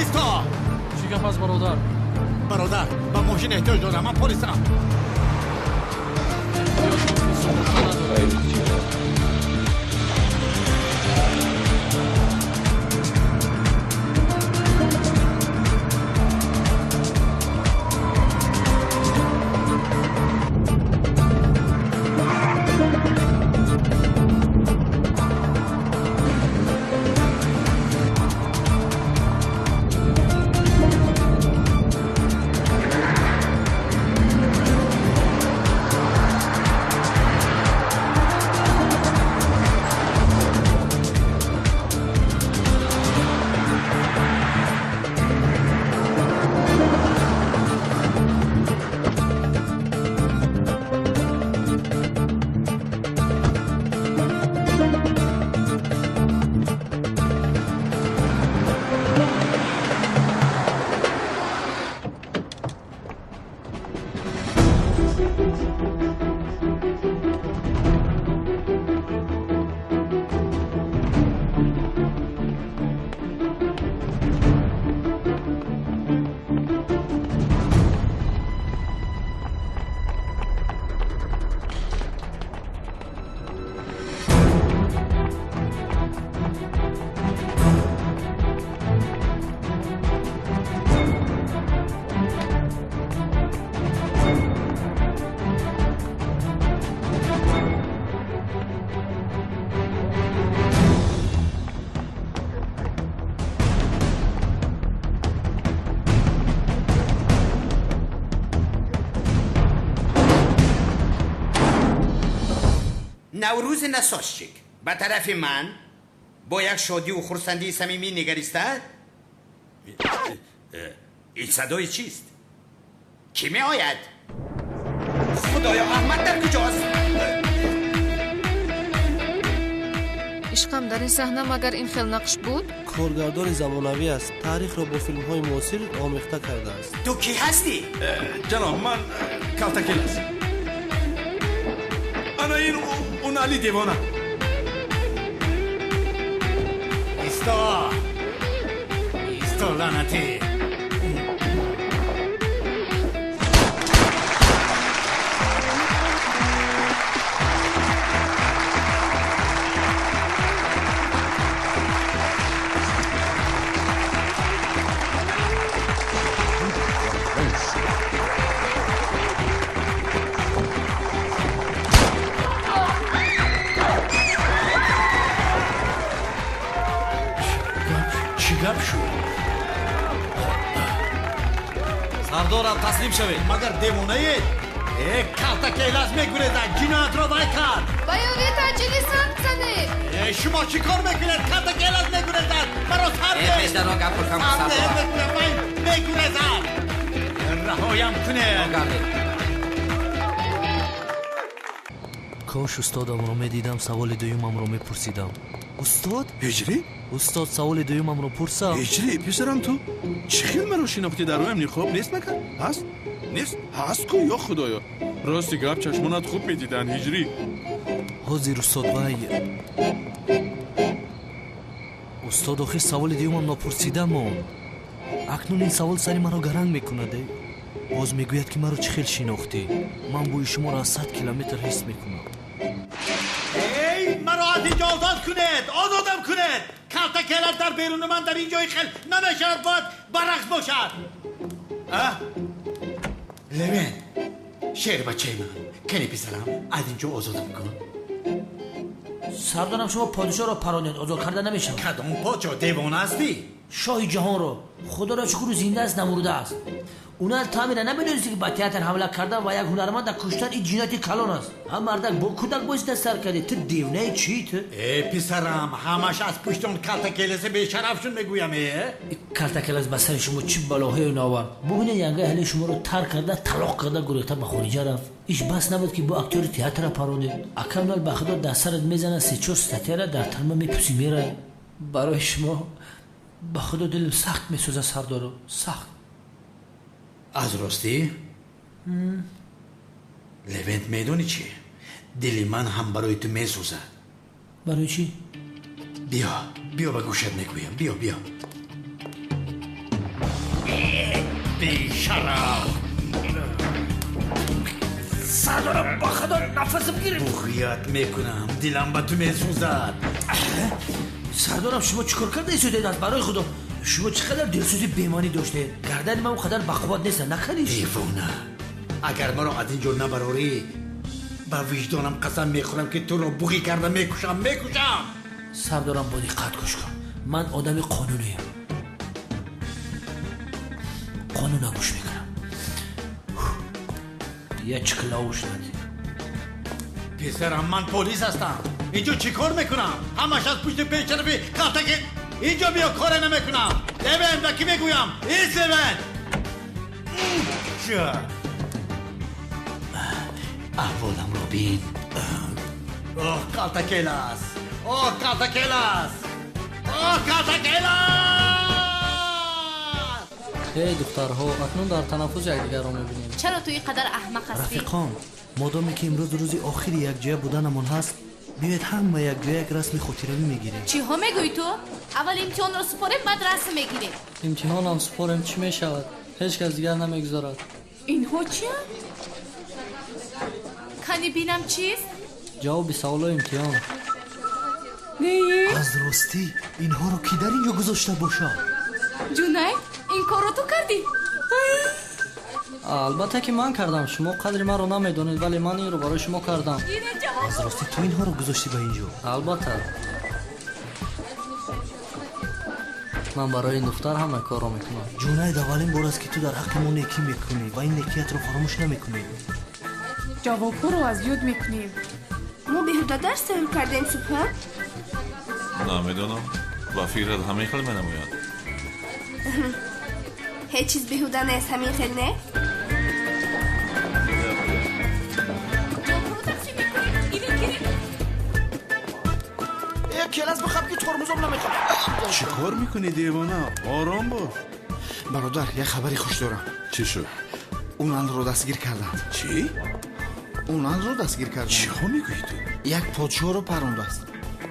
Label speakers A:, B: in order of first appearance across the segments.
A: ایستا.
B: چی گپ است برادر؟
A: برادر با ماشین احتیاج دارم. من پلیسم.
C: نوروز نساشچیک به طرف من با یک شادی و خرسندی صمیمی نگریستد. این صدای چیست؟ کی می آید؟ خدایا احمد در کجاست؟
D: عشقم در این صحنه مگر این خیل نقش بود؟
E: کارگردان زمانوی است. تاریخ را با فیلم های معاصر آمیخته کرده است.
C: تو کی هستی؟
F: جناب من کالتاکل هستم. انا این اون علی دیوانه.
A: ایستا لعنتی.
B: سردارم تسلیم شوید.
A: مگر دیوانه اید؟ کالتاکل از میگوریدن جنایت را وای کرد.
D: بایویت عجلی سنگ زنید.
A: شما چی کار میکنید؟ کالتاکل از میگوریدن. برای سرده
C: پیش در آن گپ کن
A: سرده میگوریدن. رهایم کنید.
E: کاش استادم رو میدیدم سوال دویمم رو میپرسیدم. استاد؟
F: هجری؟
E: استاد سوال دویمم رو پرسم.
F: هجری پسرم تو چه خیلی مرا شناختی در رویم خوب نیست مکن؟ هست؟ نیست؟ هست کو یا خدایا راستی گپ چشمانت خوب میدیدن هجری.
E: حاضر استاد وای استاد آخر سوال دویمم نپرسیدم. اکنون این سوال سری مرا گرنگ میکنده. باز میگوید که مرا چه خیلی شناختی. من بوی شما را 100 کیلومتر حس میکنم.
A: ای مرا از اینجا آزاد کنید. آزادم کنید. کالتاکل در بیرون من در اینجای خیل نمیشد باید برعکس باشد. لوین شیر بچه من کنی پسرم از اینجا آزادم کن.
G: سردارم شما پادشاه را پراندید. آزاد کرده نمیشم.
A: کدام پادشاه؟ دیوانه هستی؟
G: شاه جهان رو خدا را شکر زنده است نمرده است. اونا تعمیر نمیدونستی که با تئاتر حمله کرده و یک هنرمند در کشتن این جنایت کلان است. هم مردک با کودک بایسته سر کرده. تو دیونه چی تو؟
A: ای پسرم همش از پشتون کالتاکل به شرفشون میگویم.
G: کالتاکل از بسر شما چی بلاهای ناور. ببینید ینگه اهل شما رو ترک کرده طلاق کرده گریخته به خارج رفت. ایش بس نبود که با اکتور تئاتر پراندید. اکمال به خدا در سرت میزنه 3-4 ستاره در ترمه میپوسی میره. برای شما به خدا دلم سخت میسوزه سردارو سخت.
A: از راستی؟ لوینت میدونی چی؟ دل من هم برای تو میسوزه.
G: برای چی؟
A: بیا به گوشت میگویم. بیا بیشرف.
G: سردارم با خدا نفسم گیره.
A: بغیت میکنم، دلم به تو میسوزد.
G: سردارم شما چیکار کرده ایستاده دست برای خدا؟ شما چقدر دلسوزی بیمانی داشته؟ گردن من اونقدر بقوت نیست نکنیش.
A: دیوانه، اگر مرا از اینجا نبراری با وجدانم قسم میخورم که تو رو بغی کرده میکشم.
G: سردارم با دقت گوش کن. من آدم قانونیم، قانون گوش میکنم. یه چکلاوش ندی.
A: پسرم من پلیس هستم. اینجا چی کار میکنم؟ همش از پشت پیچرفی قطعه اینجا بیا کار نمیکنم. لبن با کی میگویم؟ ایست لبن. احوالم رو بین. اوه کالتاکیلاس.
B: ای دخترها، اکنون در تنفس یکدیگر را میبینیم.
H: چرا تو اینقدر احمق هستی؟
E: رفیقان، مادامی که امروز روزی آخری یک جای بودنمون هست، بیاید همه یک جای یک رسم خاطره‌ای میگیریم.
H: چی ها میگوی تو؟ اول امتحان رو سپاریم بعد رسم میگیریم.
B: امتحان هم سپاریم چی میشود؟ هیچ کس دیگر نمیگذارد.
H: اینها چیه؟ کنی بینم چیست؟
B: جواب سوال امتحان.
E: از راستی اینها رو کی در اینجا گذاشته باشه؟
H: جونای این کار رو تو کردی؟
B: البته که من کردم. شما قدر من رو نمیدونید ولی من این رو برای شما کردم.
E: از راستی تو اینها رو گذاشتی به اینجا؟
B: البته من برای این دختر همه کار رو میکنم.
E: جوناید، اولین بار است که تو در حق ما نیکی میکنی و این نیکیت رو فراموش نمیکنی.
I: جواب‌ها رو از یاد میکنیم.
J: ما بیهوده درس کردیم صبح.
K: نمیدونم با فکرت همه خیلی منموید.
J: هیچ چیز بیهوده نیست، همین خیلی نه.
C: کلاس بخواب که ترمزم نمیخوام.
F: چی کار میکنی دیوانه؟ آرام باش.
C: برادر یه خبری خوش دارم.
F: چی شد؟
C: اونان رو دستگیر کردن.
F: چی؟
C: اونان رو دستگیر کردن.
F: چی ها میگویی تو؟
C: یک پادشاه رو پرونده است.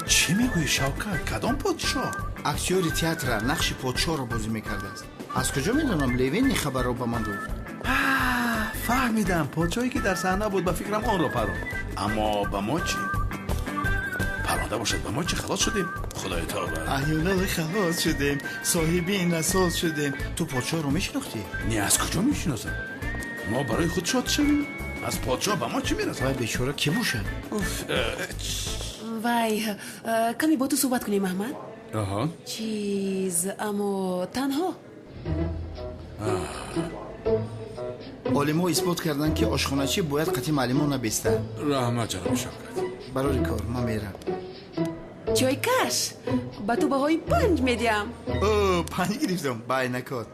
F: چی میگویی شوکت؟ کدام پادشاه؟
C: اکتیور تئاتر نقش پادشاه رو بازی میکرده است. از کجا میدونم؟ لیوین این خبر رو به من داد.
F: فهمیدم، پادشاهی که در صحنه بود. به فکرم آن رو پروند. اما به ما چی؟ پرونده باشد به ما چی؟ خلاص شدیم؟ خدای تابر.
A: احیانا خلاص شدیم، صاحبی این اساس شدیم.
C: تو پادشاه رو میشناختی؟
F: نه، از کجا میشناسم؟ ما برای خود شاد شویم. از پادشاه به ما چی میرسه؟
C: وای بیچاره کی باشه؟
I: وای کمی با تو صحبت کنیم احمد.
F: آها.
I: اما تنها.
C: عالم ها اثبات کردن که آشخانچی باید قطعی معلمان نبسته.
F: رحمت جناب شوکت.
C: برای کار من میرم.
I: جای کش با تو بهای 5 میدیم.
C: اوه 5 گرفتم. بای نکات.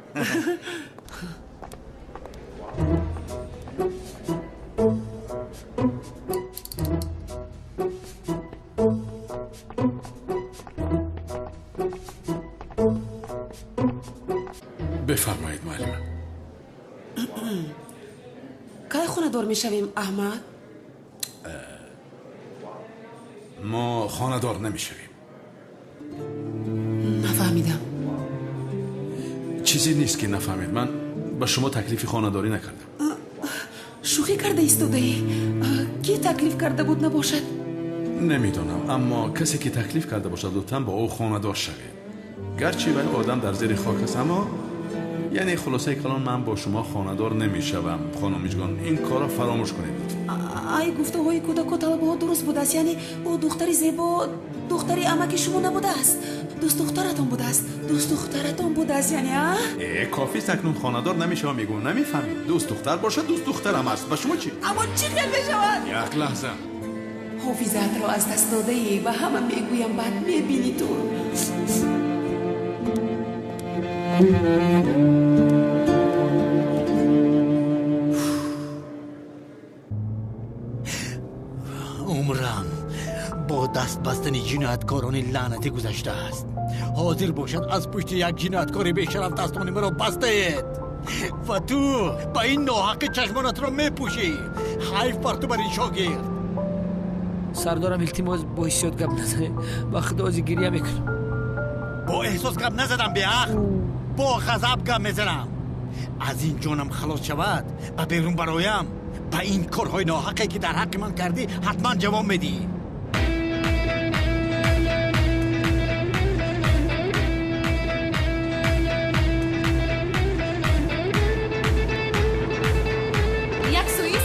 F: بفرمایید معلم.
I: کی خونه دار میشویم احمد؟
F: ما خانه دار نمیشویم.
I: نفهمیدم.
F: چیزی نیست که نفهمید. من به شما تکلیف خانه داری نکردم.
I: شوخی کرده ایستاده ای؟ کی تکلیف کرده بود نباشد؟
F: نمیدونم، اما کسی که تکلیف کرده باشد لطفاً با او خانه دار شوید. گرچه ولی آدم در زیر خاک است، اما یعنی خلاصه کلام من با شما خانه دار نمیشوم. خانم جان این کارا فراموش کنید.
I: ای گفته های کودک و طلبه ها درست بوده است. یعنی او دختری زیبا دختری عمک شما نبوده است. دوست دخترتون بوده است. دوست دخترتون بوده است یعنی
F: کافی تکنون خانه دار نمیشوم میگم. نمیفهمید؟ دوست دختر باشه دوست دخترم است. به شما چی؟
I: اما چی خیلی بشود؟
F: یک لحظه.
I: حافظت را از دست داده ای و همه میگویم بعد میبینی تو.
A: عمرم با دست بستن جنایتکاران لعنتی گذشته است. حاضر باشد از پشت یک جنایتکار بیشرف دستان مرا بسته اید و تو با این ناحق چشمانت را میپوشی. حیف بر تو بر این شاگرد.
G: سردارم التماس با حسیات گپ نزنه. با خدا از گریه میکنم.
A: با احساس گپ نزدم به حق، با غضب گپ میزنم. از این جانم خلاص شود و بیرون برایم با این کارهای ناحقی که در حق من کردی حتما جواب میدی.
H: یک سوئیس،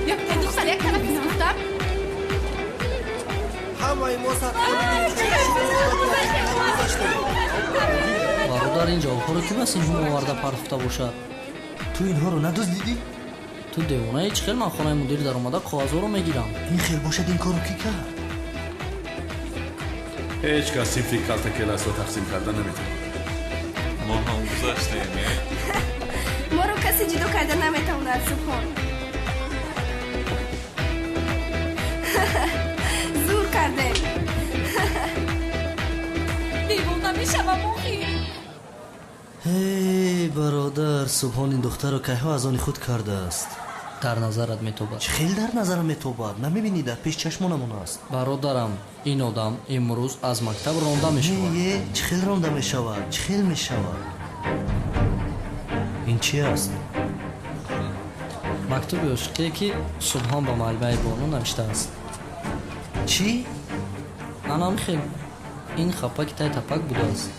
H: یک هندوستان، یک طرف سپردم.
L: همه ما
B: برادر این جواب‌ها رو کی بس این هم آورده پرداخته باشد؟
E: تو اینها رو ندزدیدی؟
B: تو دیوانه هیچ خیل من خانه مدیر در اومده کاغذها رو میگیرم.
E: این خیل باشد این کارو کی کرد؟
F: هیچ کس سیفری کالتا کلاس رو تقسیم کردن نمیتونه.
K: ما هم گذاشتیم.
J: ما رو کسی جدا کرده نمیتواند سبحان. زور کرده.
H: دیوانه میشم موخی.
E: هی برادر، سبحان این دختر رو که ها از آن خود کرده است.
B: در نظرت میتوبد؟
E: خیلی در نظرم میتوبد. نمیبینی در پیش چشمانمون است.
B: برادرم این آدم امروز از مکتب رانده میشود.
E: چخیل رانده میشود؟ چخیل میشود؟ این چی است؟
B: مکتوب عشقی که سبحان با معلمه بانو نوشته است.
E: چی؟
B: انام خیل این خپک تای تپک بوده است.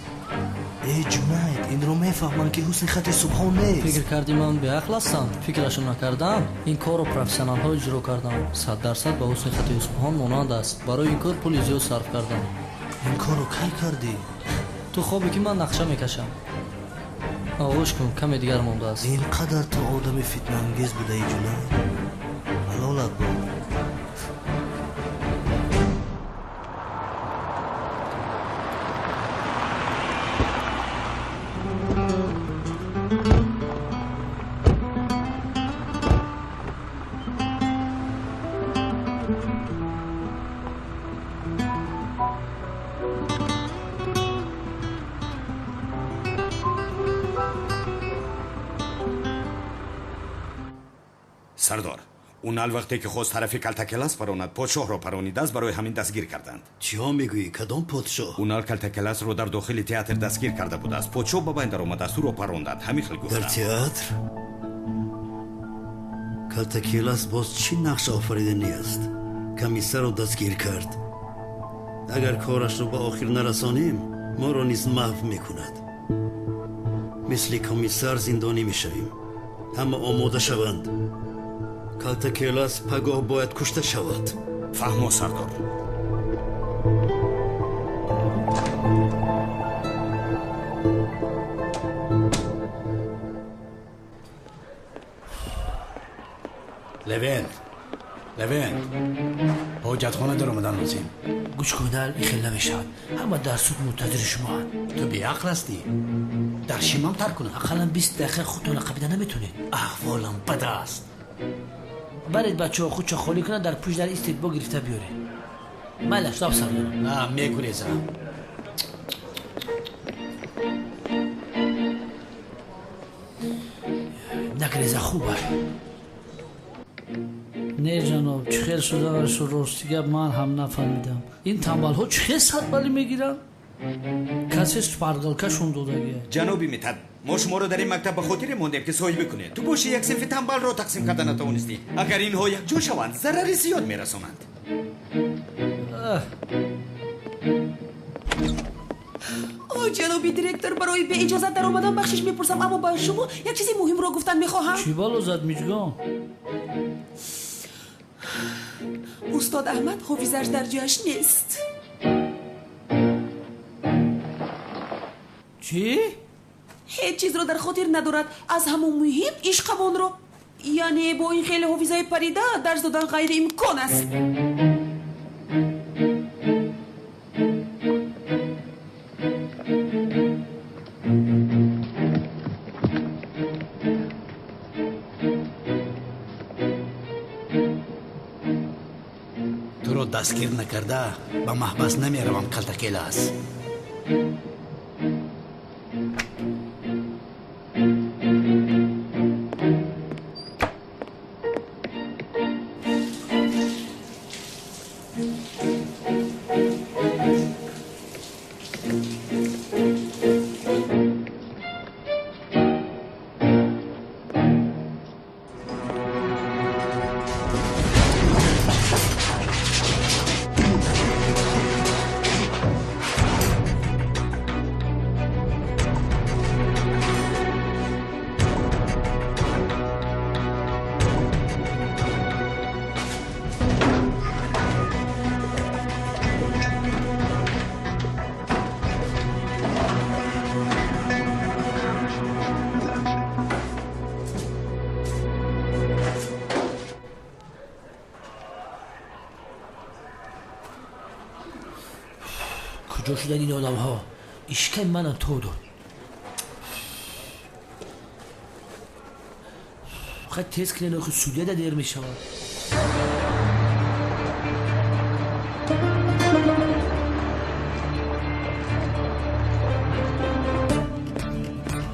E: ای جنید، این رو میفهمم که حسن خط سبحان نیست.
B: فکر کردی من به عقل هستم؟ فکرشو نکردم. این کار رو پروفسیونال ها اجرا کردم. 100% به حسن خط سبحان مانند است. برای این کار پول زیاد صرف کردم.
E: این کار رو کی کردی؟
B: تو خوابی که من نقشه میکشم. آغوش کن، کمی دیگر مونده است.
E: اینقدر تو آدم فتنه انگیز بوده ای جنید. حلالت بود.
C: سردار، اون وقتی که خواست طرف کلتا کلاس پراند پادشاه را پرانیده است، برای همین دستگیر کردند.
A: چیا میگویی؟ کدام پادشاه؟
C: اونال کلتا کلاس رو در داخل تئاتر دستگیر کرده بود است. پادشاه با بندر آمد است، او را پراندند. همین خیلی گفتند.
A: در تئاتر؟ کلتا کلاس باز چی نقش آفریدنی است؟ کمیسر رو دستگیر کرد. اگر کارش رو به آخر نرسانیم ما رو نیز محو میکند. مثل کمیسر زندانی میشویم. اما آماده شوند. کلتا کلاس پگاه باید کشته شود.
C: فهمو سردار.
A: لوین حاجت خانه در اومدن لازم.
G: گوش کن در این خیلی نمیشود. همه در سود منتظر شما هست.
A: تو بیعقل هستی. در شیمم تر کنه.
G: اقلا 20 دقیقه خودتون قبیده نمیتونه.
A: احوالم بد است.
G: برید بچه ها خودشا خالی کنه، در پوش در ایستید با گرفته بیاره. من لفظاب سر دارم.
A: نه میگریزم.
G: نگریزه خوبه.
M: نه جناب، چه خیلی شده و راستیگه من هم نفهمیدم. این تنبال ها چه خیلی صد بلی میگیرن؟ کسی سپرگلکشون دادگه.
C: جنابی میتد، ما شما رو در این مکتب به خاطر موندیم که صاحبی کنه. تو باشی یک صنف تنبال رو تقسیم کردن نتوانستی. اگر اینها یک جو شوند ضرری زیاد میرسونند.
I: جنابی دیرکتور، برای به اجازت در آمدن بخشش میپرسم، اما با شما یک چیزی مهم رو گفتن میخواهم.
M: چی بالا زد میجگان؟
I: استاد احمد حافظش در جایش نیست.
M: چی؟
I: هیچ چیز رو در خاطر ندارد. از همون مهم عشقمان رو، یعنی با این خیلی حافظه پریده درس دادن غیر امکان است.
A: تو رو دستگیر نکرده به محبس نمیروم کلتا کلاس.
G: کجا شدن این آدم ها؟ اشکم منم تو دار فقط تیز کنه نخو سولیه ده دیر می شود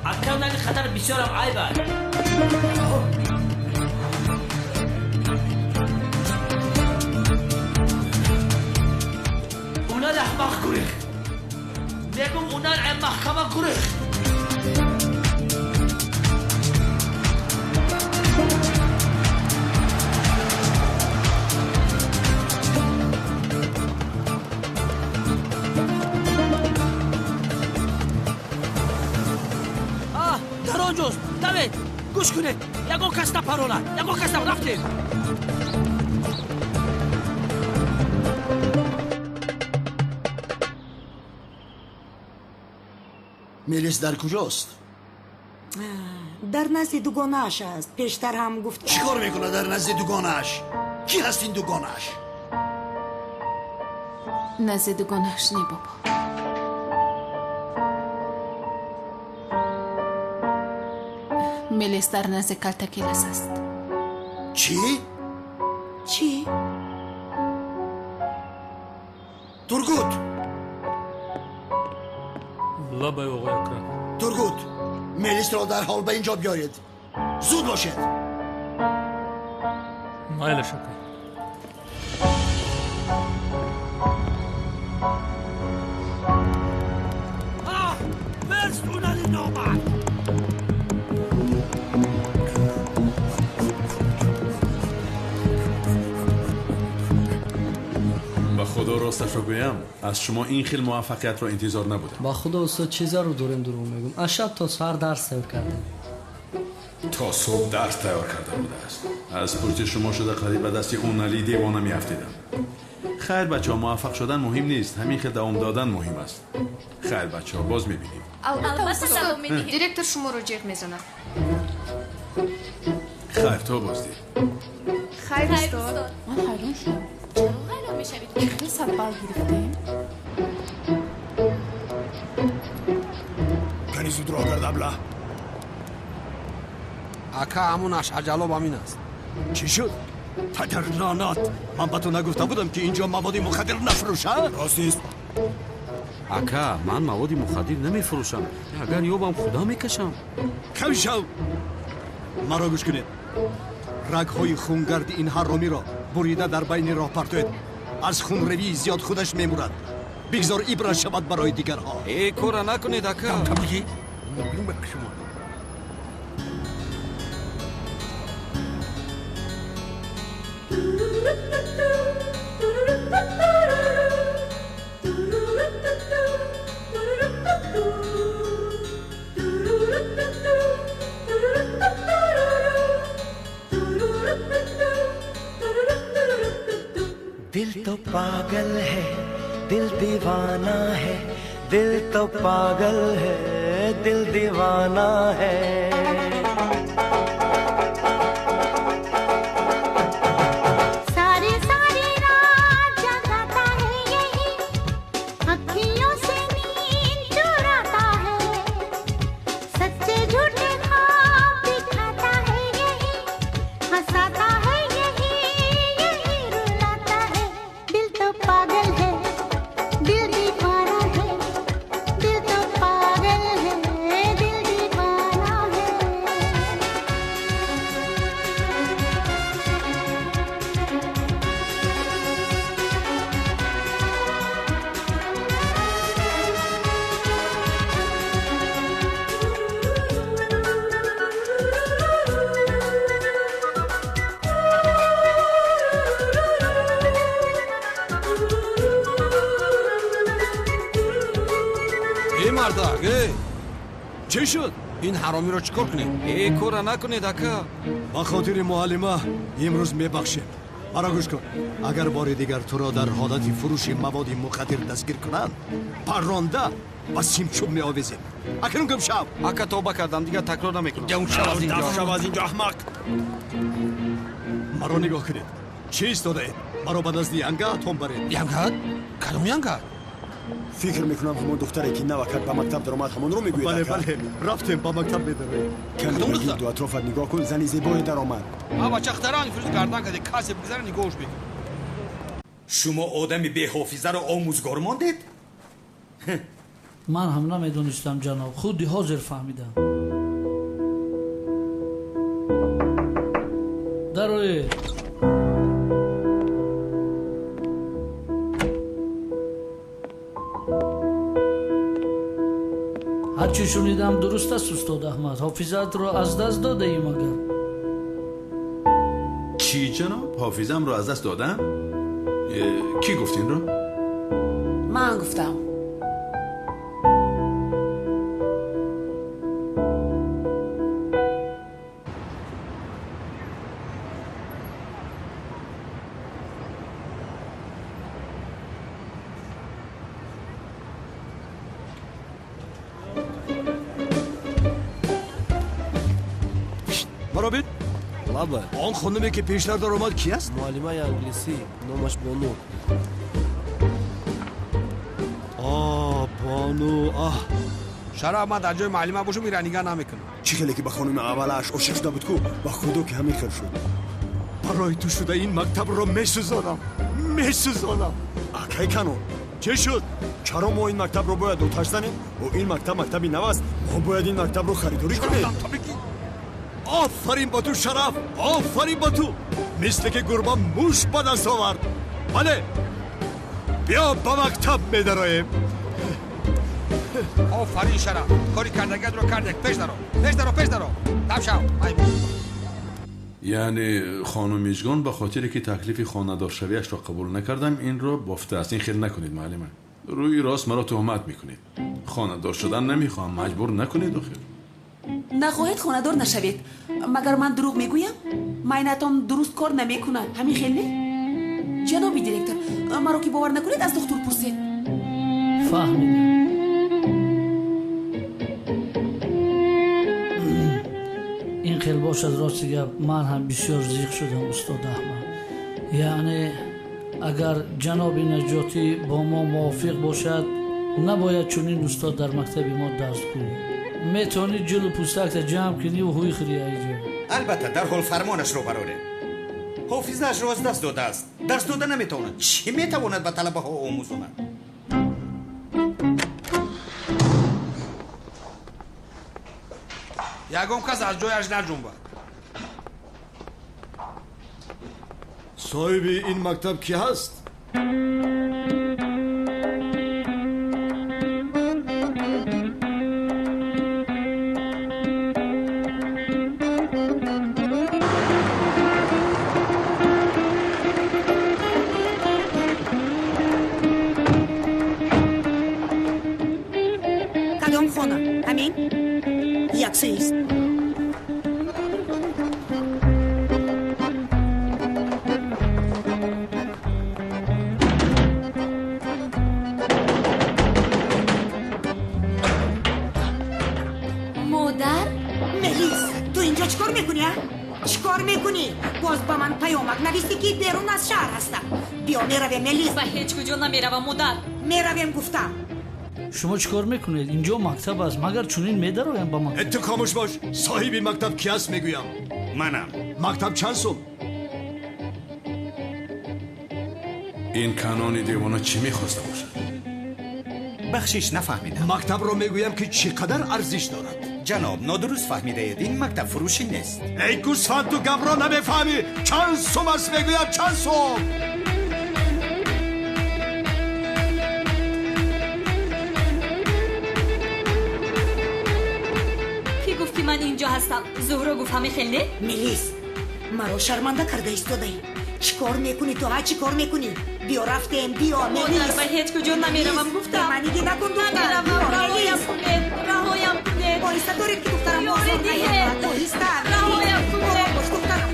G: اکرم نگه خطر بسیارم عیبه اونا ده احمق گره میگم اونا محکمه گره جوست دوید گوش کنید یکو کس نپرونه یکو کس رفتیم
L: میلیس در کجاست؟
N: در نزد دوگانه‌اش است پیشتر هم گفت
L: چی کار میکنه در نزد دوگانه‌اش؟ کی هست این دوگانه‌اش؟
D: نزد دوگانه‌اش نی بابا میلیس در نزد کلتکیلس است
L: چی؟
N: چی؟
L: ترگوت
B: لبای آقای اکرم
L: ترگوت میلیس را در حال به اینجا بیارید زود باشید
B: مایل شکر
G: مرس اونانی نامد
F: با خدا راستش رو بگم از شما این خیلی موفقیت را انتظار نبودم.
B: با خدا استاد چیزا رو دورم میگم از شب تا سحر درس تیار کردم
F: تا صبح درس تیار کرده بوده است. از پشت شما شده قریب به دست اون علی دیوانه میافتیدم. خیر بچه ها موفق شدن مهم نیست همین که دوام دادن مهم است. خیر بچه ها باز میبینیم.
D: دیرکتر شما رو جیغ میزنه
F: خیر تو بازدی
D: خیر استاد
H: من حیران شدم چرا حیران میشوید خیلی صد بال گرفتیم
L: کنی زود راه کرد ابله
O: اکا همونش عجلاب همین است
L: چی شد؟ پدر لعنت من به تو نگفته بودم که اینجا مواد مخدر نفروشه؟ راستیست
O: اکا من مواد مخدر نمیفروشم اگر یوبم خدا میکشم
L: کم شو مرا گوش کنید رگهای خونگرد این حرامی را بریده در بین راه پرتوید از خون روی زیاد خودش میمورد بگذار عبرت شود برای دیگرها
O: ای کورا نکنید اکا
L: کم بگی شما
P: दिल तो पागल है दिल दीवाना है दिल तो पागल है दिल दीवाना है
L: چی شد؟
O: این حرامی رو چیکار کنیم؟ ای کورا نکنید اکا
L: با خاطر معلمه امروز میبخشیم مرا گوش کن اگر بار دیگر تو را در حالت فروش مواد مخدر دستگیر کنند پرانده و سیمچوب میآویزیم اکنون گم شو
O: اکا توبه کردم دیگه تکرار نمیکنم
L: گم شو از اینجا احمق مرا نگاه کنید چی ایستاده اید مرا به نزد ینگه اتون برید
O: ینگه؟ کدوم ینگه؟
Q: فکر میکنم همون دختری که نوکت به مکتب در اومد همون رو میگوید.
L: بله بله رفتیم با مکتب میداره.
Q: کمی بگید دو اطرافت نگاه کن، زنی زیبایی در اومد.
O: بچه اختران فروز گردن کده کسی بگذاره نگاهش بگیر.
C: شما آدمی به حافظه رو آموزگار ماندید؟
M: من هم نمیدونستم جناب، خودی حاضر فهمیدم. دروی هرچی شنیدم درست است استاد احمد. حافظت رو از دست داده ایم اگر؟
F: چی جناب؟ حافظم رو از دست دادم؟ کی گفتین رو؟
I: من گفتم.
L: مرابط
P: بابا
L: آن خانمی که پیشتر در اومد کی است؟
P: معلمه انگلیسی نامش بانو.
L: بانو
O: شراب من در جای معلمه باشم میره نگاه نمیکنم.
Q: چی خیلی که به خانم اولش عاشق شده بود کو با خدا که همین خیر شد.
L: برای تو شده این مکتب رو میسوزانم.
Q: اکی کنو
L: چه شد؟
Q: چرا ما این مکتب رو باید آتش زنیم؟ و این مکتب مکتبی نو است. ما باید این مکتب رو خریداری کنیم.
L: آفرین با تو شرف، آفرین با تو. مثل که گربه موش به دست آورد. بله بیا به مکتب میدرایم.
O: آفرین شرف، کاری کردگت رو کرده. پیش درو تب شو.
F: یعنی خانم میجگان به خاطر که تکلیف خانه‌دار شویش را قبول نکردم این را بافته است. این خیلی نکنید معلمه، روی راست مرا تهمت میکنید. خانه‌دار شدن نمیخوام، مجبور نکنید. آخر
I: نخواهید خانه‌دار نشوید. مگر من دروغ میگویم؟ معاینتان درست کار نمیکنه. همین خیلی؟ جنابی دیرکتر مرا که باور نکنید از دکتر پرسید.
M: فهمیدم. این خیلی باشد راستی گپ. من هم بسیار زیق شدم استاد احمد. یعنی اگر جناب نجاتی با ما موافق باشد نباید چنین استاد در مکتب ما درس کنید. میتونید جلو پوستک جمع کنی و هوی خریه اینجا.
C: البته در حال فرمانش رو براره. حافظه‌اش رو از دست داده است. درس داده نمیتواند. چی میتواند به طلبه ها آموزاند؟
O: یگم کس از جایش نجنبد.
L: صاحب این مکتب کی هست؟
N: کدام خانه؟ همین؟ یک سیست. چیکار میکنی؟ باز با من پیامک نویسی که بیرون از شهر هستم. بیا میرویم ملیس.
R: و هیچ کجا نمیروم مادر.
N: میرویم گفتم.
M: شما چیکار میکنید؟ اینجا مکتب است. مگر چنین میدرویم با مکتب؟
L: تو خاموش باش. صاحب مکتب کی است میگویم؟
C: منم.
L: مکتب چند سال؟
F: این کانون دیوانه چی میخواسته باشد؟
C: بخشش نفهمیدم.
L: مکتب رو میگویم که چقدر ارزش دارد.
C: جناب نادرست فهمیده اید. این مکتب فروشی نیست.
L: ای گوسفند تو گپ را نمیفهمی. چند سوم است میگویم چند سوم.
R: کی گفتی من اینجا هستم؟ زهرا گفت همه خیلی؟
N: ملیس مرا شرمنده کرده ایستاده ای. چیکار میکنی تو؟ ها چیکار میکنی؟ بیا رفتیم. بیا ملیس.
R: مادر به هیچ کجا نمیروم گفتم.
N: من دیگه نکن دختر.
R: رهایم کنید. رهایم کنید.
N: بایسته دارید که دخترم بازار نیاد. بایسته.
R: رهایم کنید.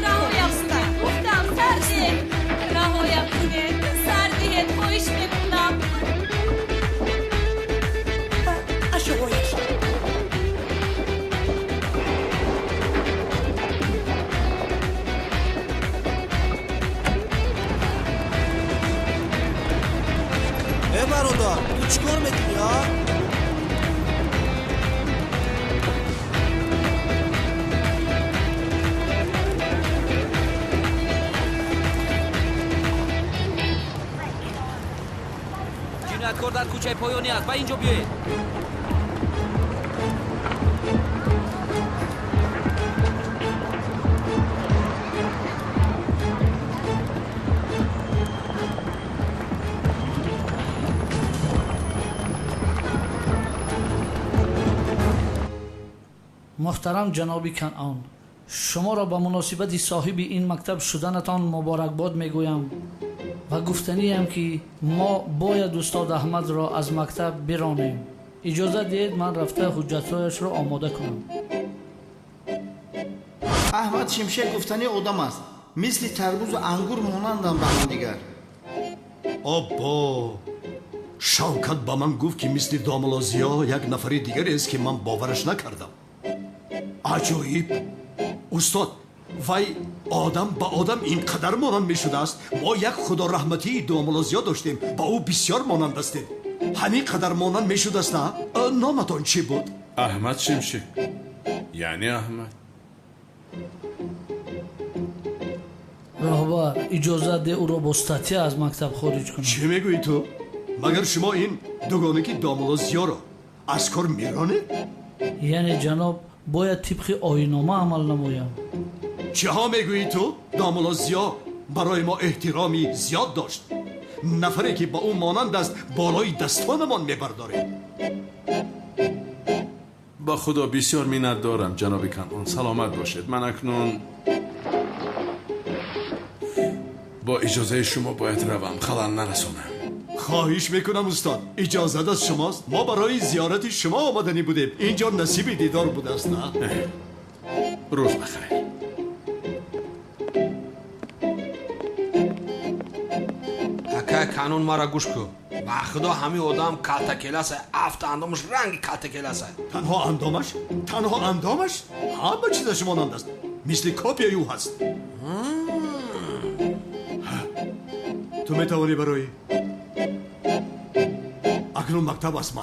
R: رهایم کنید. گفتم سردید. رهایم کنید. سردید. خواهش میکنم.
N: اشوایش.
P: برادر
S: چیکار میکنی ها؟
O: جنایتکار در کوچه پایانی است. با اینجا بیایید.
M: محترم جناب کنعان، شما را به مناسبت صاحب این مکتب شدنتان مبارکباد میگویم و گفتنی هم که ما باید استاد احمد را از مکتب برانیم. اجازه دهید من رفته حجتهایش را آماده کنم.
T: احمد شمشک گفتنی آدم است، مثل تربوز و انگور مانندم به هم دیگر.
L: آبا شوکت با من گفت که مثل داملازیا یک نفری دیگر است که من باورش نکردم. عجایب استاد، وای آدم با آدم اینقدر مانند می شده است. ما یک خدا رحمتی داملازیا داشتیم، با او بسیار مانند استیم. همین قدر مانند می شده است. نه نامتان چی بود؟
F: احمد شمشک. یعنی احمد
M: راهبر اجازه ده او را با استاتیه از مکتب خارج کنم.
L: چی میگویی تو؟ مگر شما این دوگانگی داملازیا را از کار میرانید؟
M: یعنی جناب باید طبق آیین‌نامه عمل نمایم.
L: چه ها میگویی تو؟ داملازیا برای ما احترامی زیاد داشت. نفری که با او مانند است بالای دستانمان میبرداریم.
F: با خدا بسیار منت دارم جناب کنعان، سلامت باشید. من اکنون با اجازه شما باید روم، خلل نرسونم.
L: خواهش میکنم استاد، اجازت از شماست. ما برای زیارت شما آمدنی بودیم، اینجا نصیب دیدار بوده است. نه
F: روز بخیر.
O: اکا کانون مرا گوش کن. با خدا همین آدم کالتکلاس افت اندامش رنگ کالتکلاس.
L: تنها اندامش؟ تنها اندامش؟ همه چیزش مانند است، مثل کاپی او هست. تو میتوانی برای اکنون مکتب است. من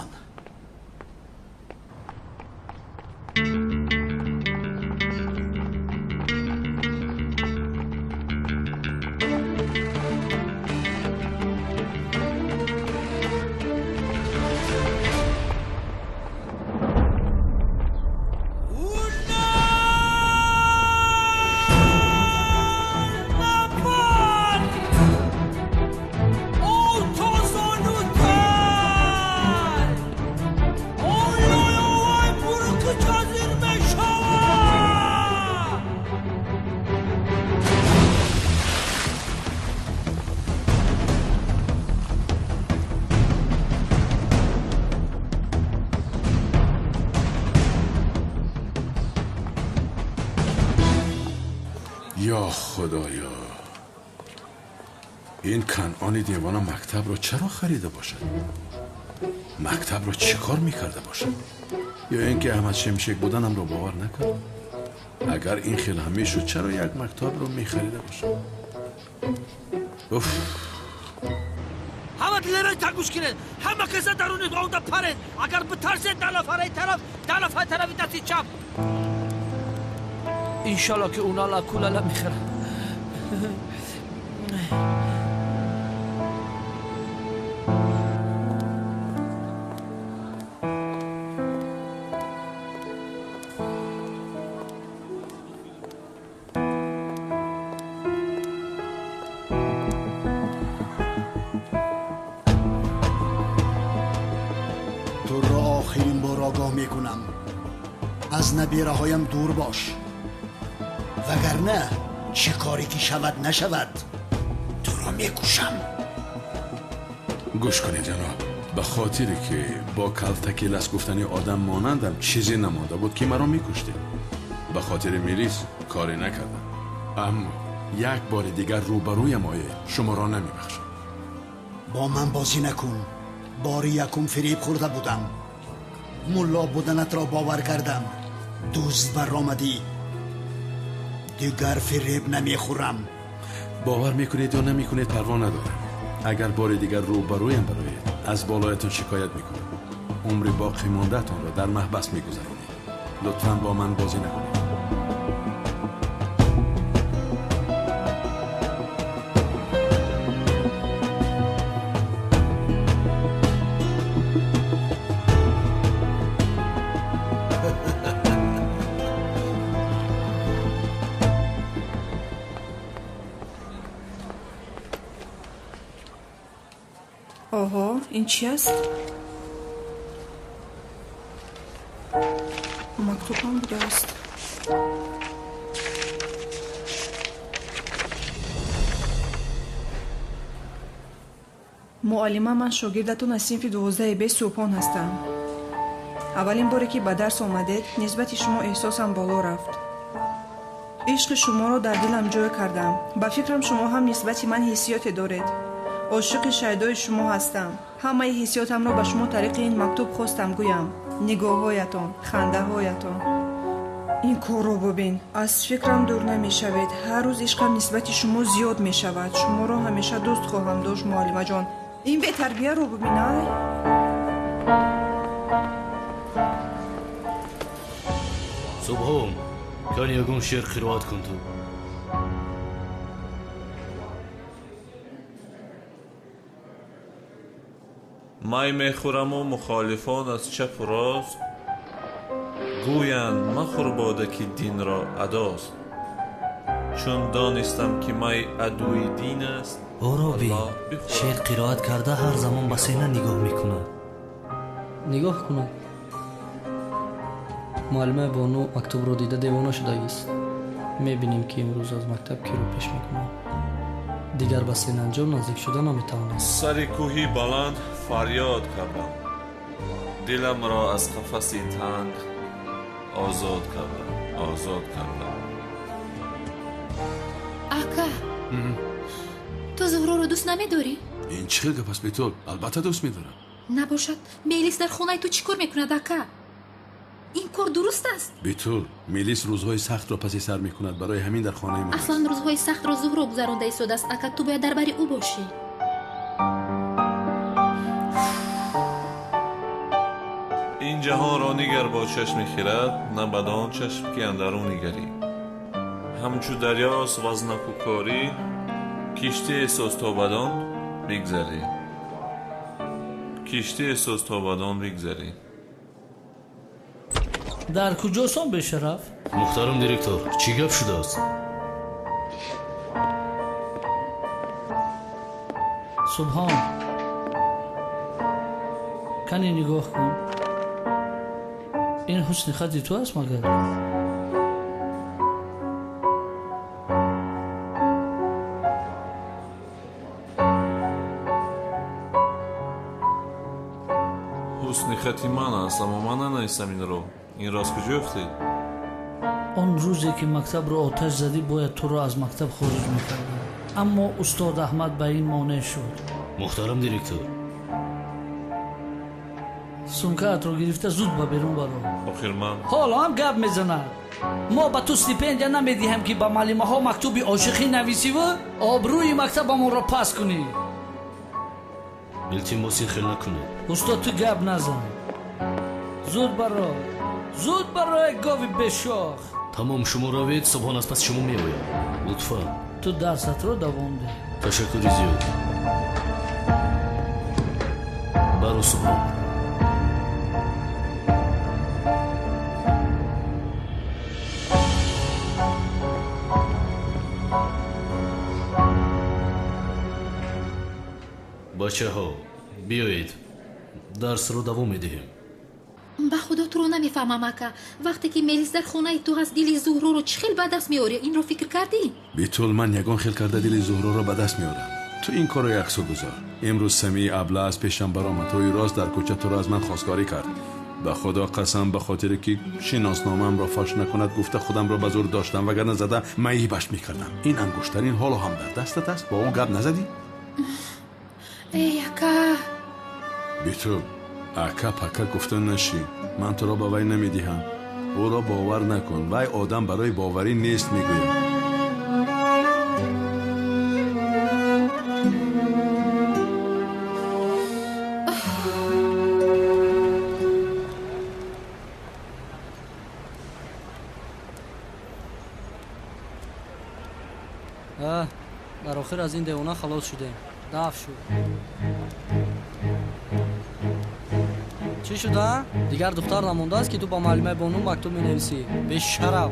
F: یا خدایا، این کنعان دیوانه مکتب رو چرا خریده باشد؟ مکتب رو چی کار میکرده باشد؟ یا اینکه احمد شمشک بودنم رو باور نکرد؟ اگر این خیلی همه شد چرا یک مکتب رو میخریده باشد؟
G: همه دلرای تگوش کنید، همه کسا درونی آوده پرید. اگر بترسید دلفره طرفی دستی چپ. انشالله که اونا لکولالا میخرن.
L: تو را آخرین بار آگاه میکنم، از نبیره هایم دور باش، وگرنه چه کاری که شود نشود تو را میکشم.
F: گوش کنید جناب، به خاطری که با کالتکلاس گفتنی آدم مانندم چیزی نمانده بود که مرا میکشته. به خاطر میلیس کاری نکردم، اما یک بار دیگر روبرویم آیه شما را نمیبخشم.
L: با من بازی نکن. بار یکم فریب خورده بودم، ملا بودنت را باور کردم، دوست بر آمدی. دیگر فریب نمیخورم.
F: باور میکنید یا نمیکنید پروا ندارم. اگر بار دیگر روبرویم برایید از بالایتون شکایت میکنم. عمری باقی ماندهتون را در محبس میگذرونید. لطفاً با من بازی نکنید.
S: اوه این چی است؟ مکتوب هم بوده است. معلمه من شاگردتون از صنف 12 B سوپان هستم. اولین باره که به درس آمدید نسبت شما احساسم بالا رفت. عشق شما را در دلم جای کردم. با فکرم شما هم نسبت من حسیات دارید. عاشق شیدای شما هستم. همه حسیاتم را به شما طریق این مکتوب خواستم گویم. نگاه‌هایتان، خنده‌هایتان. این کار را ببین. از فکرم دور نمی شوید. هر روز عشقم نسبت شما زیاد می شود. شما را همیشه دوست خواهم داشت معلمه جان. این به تربیه رو ببینای.
E: صبحم کان یگون شعر قرائت کن تو.
K: май мехӯраму мухолифон аз чапу рост гӯянд махӯр бода ки динро адост чун донистам ки май адуи дин аст
E: ороби шеър қироат карда ҳар замон ба сена нигоҳ мекунад.
B: нигоҳ кунад. муаллимаи бону мактубро дида девона шудагист. мебинем ки имрӯз аз мактаб киро пеш мекунад. дигар ба сенанҷом наздик шуда наметавонад.
K: сари кӯҳи баланд фарёд кардам диламро аз қафаси танг озод кардам.
D: ака ту зуҳроро дӯст намедорӣ?
F: ин чӣ хел гап аст битол? албатта дӯст медорам.
D: набошад мелис дар хонаи ту чӣ кор мекунад ака? ин кор дуруст аст?
F: битул мелис рӯзҳои сахтро паси сар мекунад. барои ҳамин дар хонаи ман
D: аслан рӯзҳои сахтро зуҳро гузаронда истодааст. ака ту бояд дар бари ӯ бошӣ.
K: ин ҷаҳонро нигар бо чашми хирад на бадон чашм ки андарун нигарӣ ҳамчу дарё вазнаку корӣ киштии соз то бадон бигзарӣ.
M: дар куҷосон бешараф?
E: муҳтарам директор чӣ гап шудааст?
M: субҳон кане нигоҳ кун. ин ҳусни хати ту аст магар?
K: ҳусни хати ман аст аммо ман нанавистам инро. ин рост куҷо ёфтед?
M: он рӯзе ки мактабро оташ задӣ бояд туро аз мактаб хориҷ мекардам, аммо устод аҳмад ба ин монеъ шуд.
E: муҳтарам директор
M: сумкаатро гирифта зуд ба берун баро.
K: охир ман
M: ҳоло ҳам гап мезанад. мо ба ту стипендия намедиҳем ки ба маълимаҳо мактуби ошиқӣ нависиву обрӯи мактабамонро паст кунӣ.
E: илтимос ин хел накунед.
M: устод ту гап назан. зуд баро, зуд баро гови бешох.
E: тамом шумо равед, субҳон аз паси шумо меоям. лутфан
M: ту дарсатро давом диҳ.
E: ташаккури зиёд. баро субҳон. бачаҳо биёед дарсро давом медиҳем.
D: ба худо туро намефаҳмам ака. вақте ки мелис дар хонаи ту ҳаст дили зуҳроро чӣ хел ба даст меорӣ? инро фикр кардӣ?
F: битул ман ягон хел карда дили зуҳроро ба даст меорам. ту ин корро яксо гузор. имрӯз самии абла аз пешам баромад тои рост дар кӯча туро аз ман хостгорӣ кард. ба худо қасам ба хотире ки шиносномаамро фош накунад гуфта худамро ба зур доштам, вагарна зада маибаш мекардам. ин ангуштарин ҳоло ҳам дар дастат аст. бо он гап назадӣ?
D: эй ака.
F: битул ака пака гуфта нашӣ. ман туро ба вай намедиҳам. ӯро бовар накун. вай одам барои боварӣ нест мегӯям.
B: дар охир аз ин девона халос шудем. дафт шуд. чӣ шуда? дигар духтар намондааст ки ту ба муаллимаи Бону мактуб менависӣ. бешараф.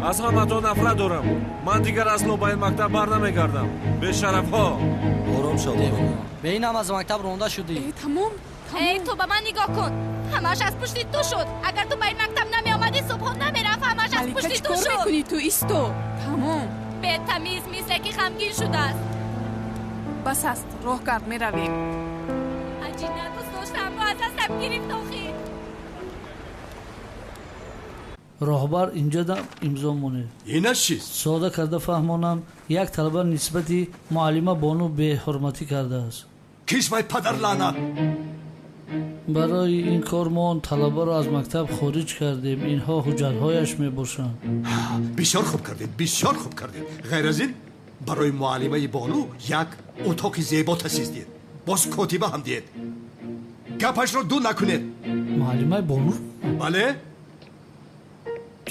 K: аз ҳаматон нафрат дорам. ман дигар асло ба ин мактаб барнамегардам. бешарафҳо.
B: ором шуд. бе инам аз мактаб ронда шудӣ.
H: тамом.
R: эй ту ба ман нигоҳ кун. ҳамааш аз пушти ту шуд. агар ту ба ин мактаб намеомадӣ субҳон намерафт. ҳамааш аз пушти ту шуд.
H: чикор мекунӣ ту? исто. тамом.
R: бетамиз мисле ки ғамгин шудааст.
H: бас аст. роҳ кард меравем.
R: аҷи надӯст доштам бо аз дастам гирифт охир.
M: роҳбар инҷа дам имзо монед.
L: инаш чист?
M: сода карда фаҳмонам, як талаба нисбати муаллима Бону беҳурматӣ кардааст.
L: кишмай падар лаънат.
M: барои ин кор мо он талабаро аз мактаб хориҷ кардем. инҳо ҳуҷҷатҳояш мебошанд.
L: бисёр хуб кардед, бисёр хуб кардед. ғайр аз ин барои муаллимаи Бону як утоқи зебо таъсис диҳед. боз котиба ҳам диҳед. гапашро ду накунед.
M: муаллимаи Бону?
L: бале.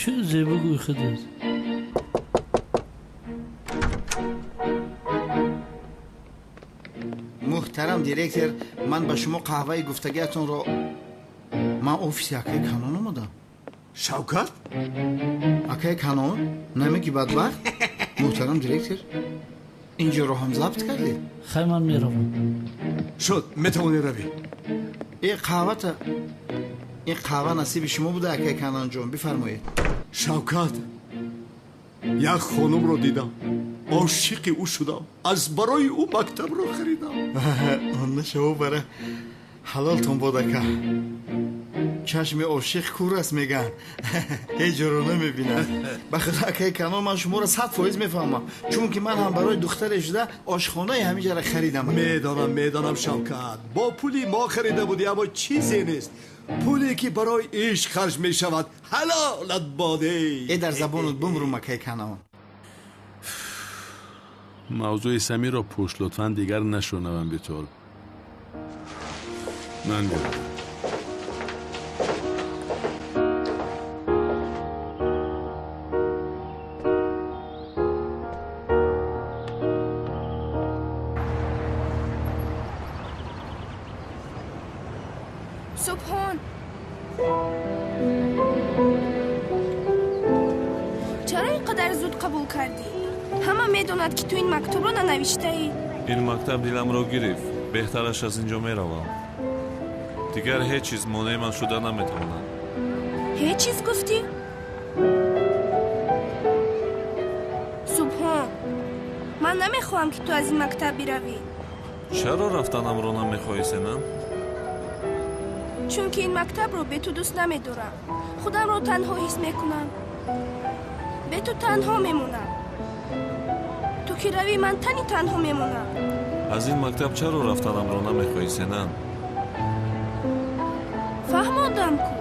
M: чӣ зебо гӯйхедед?
T: муҳтарам директор, ман ба шумо қаҳваи гуфтагиатонро ман офиси акаи Канон омадам.
L: шавкат?
T: акаи Канон? намеги бадбахт? муҳтарам директор, инҷоро ҳам забт кардед?
M: хай ман меравам.
L: шуд, метавонӣ равӣ.
T: ин қаҳва насиби шумо буда акаи Канонҷон, бифармоед.
L: шавкат, як хонумро дидам, ошиқи ӯ шудам, аз барои ӯ мактабро харидам.
T: онна шумо бара ҳалолтон бод ака. чашми ошиқ кур аст мегӯянд, ҳеҷ ҷоро намебинад. ба худо акаи Канон, ман шуморо 100% мефаҳмам, чунки ман ҳам барои духтаре шуда ошхонаи ҳамиҷаро харидам.
L: медонам шавкат, бо пули мо харида будӣ, аммо чизе нест. пуле ки барои ишқ харҷ мешавад ҳалолат боде.
T: дар забонат бумрум акаи Канон.
F: мавзӯи Самиро пӯш, лутфан дигар нашунавам битол. ман гирам.
J: субҳон. чаро ин қадар зуд қабул кардӣ? ҳама медонад ки ту ин мактубро нанавиштаӣ.
K: ин мактаб диламро гирифт. беҳтараш аз инҷо меравам. дигар ҳеҷ чиз монеъ ман шуда наметавонад.
J: ҳеҷ чиз гуфтӣ? субҳон, ман намехоҳам ки ту аз ин мактаб биравӣ.
K: чаро рафтанамро намехоҳӣ сенам?
J: чунки ин мактабро бе ту дӯст намедорам. худамро танҳо ҳис мекунам. бе ту танҳо мемонам. ту ки равӣ, ман тани танҳо мемонам.
K: аз ин мактаб чаро рафтанамро намехоҳӣ сенам?
J: фаҳмондам ку.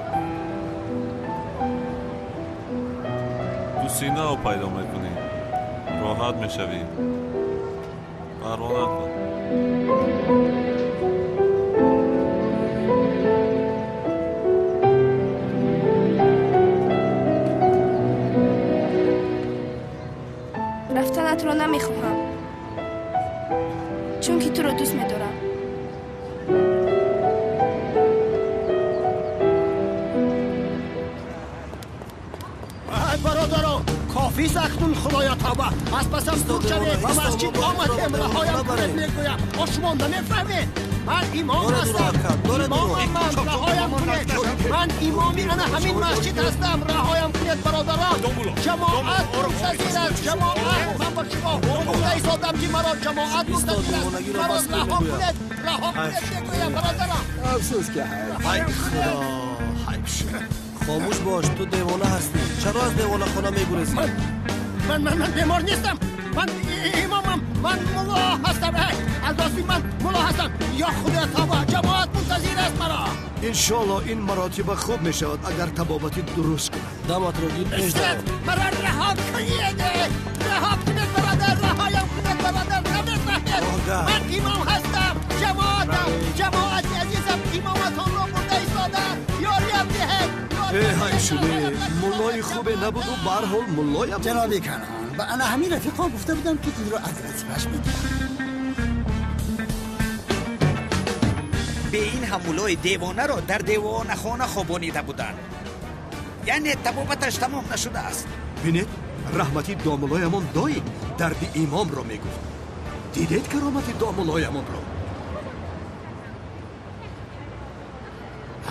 K: ту синао пайдо мекунӣ, роҳат мешавӣ. парво накун.
J: рафтанатро намехоҳам, чунки туро дӯст медорам.
L: бародарон, кофист акнун худоя тавба. аз пас аз дур шавед ва масҷид омадем, раҳоям кунед мегӯям. шумо намефаҳмед? ман имом ҳастам. имомам ман, раҳоям кунед. ман имоми ана ҳамин масҷид ҳастам, раҳоям кунед бародарон. ҷамоат мунтазир аст, ҷамоат. ман ба шумо ҳуқуқ истодам ки маро ҷамоат мунтазир аст. маро раҳо кунед мегӯям бародарон.
Q: афсӯс ки
L: ҳай худо, ҳай шуд.
E: خاموش باش، تو دیوانه هستی. چرا از دیوانه خانه میگریزی؟
L: من بیمار نیستم. من امامم. من مولا هستم. البته من مولا هستم. یا خدا توبه، جماعت منتظر است مرا. انشالله این مراتب خوب می شود اگر طبابتی درست کنم.
E: دامت رو گیر پیش دارم.
L: مرا رها کنید. رها کنید برادر، رهایم کنید برادر. نمی‌فهمید. من امام هستم. جماعتم. جماعت عزیزم امامتون رو برده ایستادم. های شده ملای خوبه نبود و برحال ملایم
A: جنابی کنان و انا همین رفیقا گفته بودم که این رو از وظیفه‌اش میگیرم.
C: به این همولای دیوانه را در دیوانه خانه خوابانیده بودند. یعنی تبابتش تمام نشده است.
L: بینید رحمتی داملایمان دایی درد امام را میگفت. دیدید کرامت داملایمان را؟